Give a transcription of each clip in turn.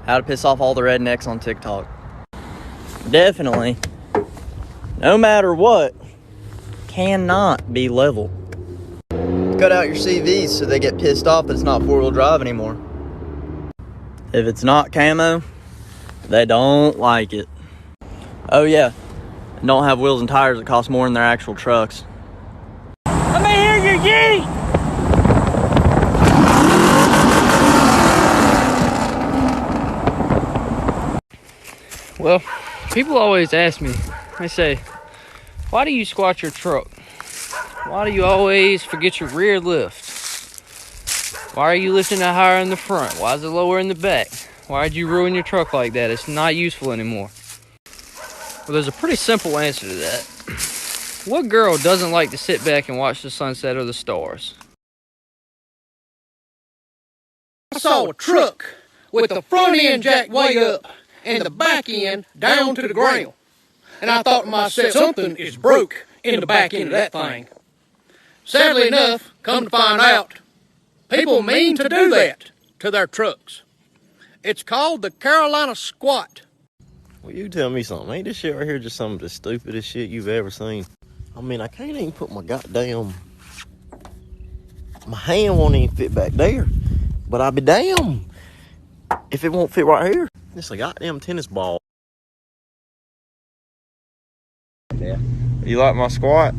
How to piss off all the rednecks on TikTok. Definitely, no matter what, cannot be level. Cut out your CVs so they get pissed off that it's not four-wheel drive anymore. If it's not camo, they don't like it. Oh yeah, don't have wheels and tires that cost more than their actual trucks. Let me hear your yeet! Well, people always ask me, they say, why do you squat your truck? Why do you always forget your rear lift? Why are you lifting it higher in the front? Why is it lower in the back? Why'd you ruin your truck like that? It's not useful anymore. Well, there's a pretty simple answer to that. What girl doesn't like to sit back and watch the sunset or the stars? I saw a truck with the front end jacked way up and the back end down to the ground. And I thought to myself, something is broke in the back end of that thing. Sadly enough, come to find out, people mean to do that to their trucks. It's called the Carolina squat. Well, you tell me something. Ain't this shit right here just some of the stupidest shit you've ever seen? I mean, I can't even put my hand won't even fit back there. But I'll be damn if it won't fit right here. It's a goddamn tennis ball. Yeah. You like my squat?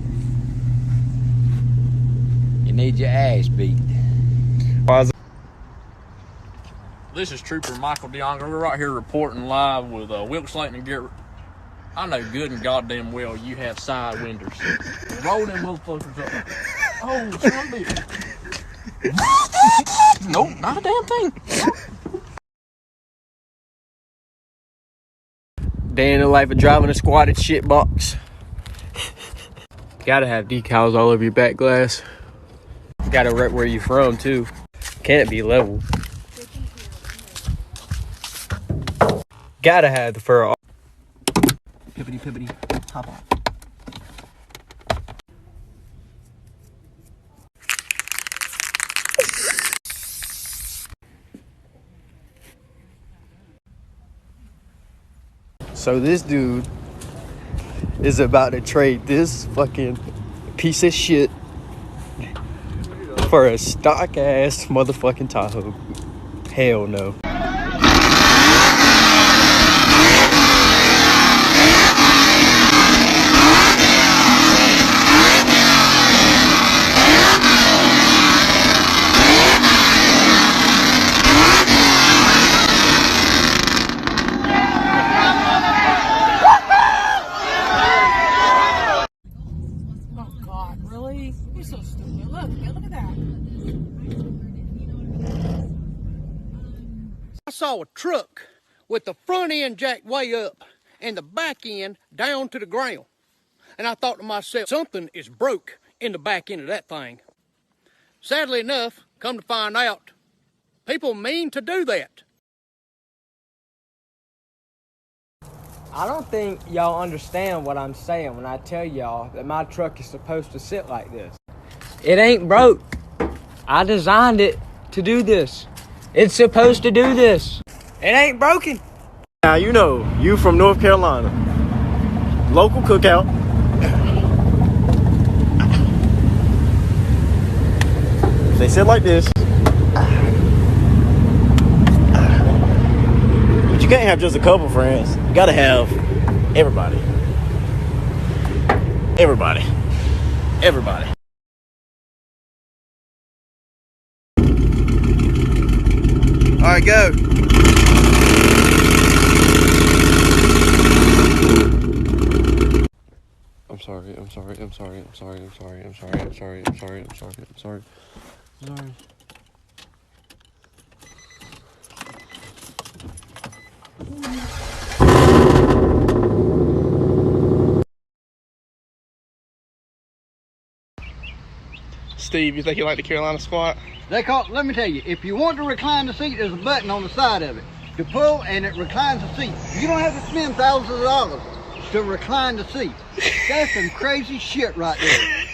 You need your ass beat. Why is it? This is Trooper Michael DeYoung. We're right here reporting live with Wilk Slayton and Garrett. I know good and goddamn well you have side winders. Roll them motherfuckers up. Oh, son of a bitch. Nope, not a damn thing. Day in the life of driving a squatted shit box. Gotta have decals all over your back glass. Gotta rep where you from too. Can't be level. Gotta have the fur off. Pippity, hop on. So this dude is about to trade this fucking piece of shit for a stock ass motherfucking Tahoe. Hell no. I saw a truck with the front end jacked way up and the back end down to the ground. And I thought to myself, something is broke in the back end of that thing. Sadly enough, come to find out, people mean to do that. I don't think y'all understand what I'm saying when I tell y'all that my truck is supposed to sit like this. It ain't broke. I designed it to do this. It's supposed to do this. It ain't broken. Now, you know, you from North Carolina. Local cookout. If they sit like this. But you can't have just a couple friends. You gotta have everybody. Everybody. Everybody. All right, go. I'm sorry. Steve, you think you like the Carolina squat? Let me tell you, if you want to recline the seat, there's a button on the side of it to pull and it reclines the seat. You don't have to spend thousands of dollars to recline the seat. That's some crazy shit right there.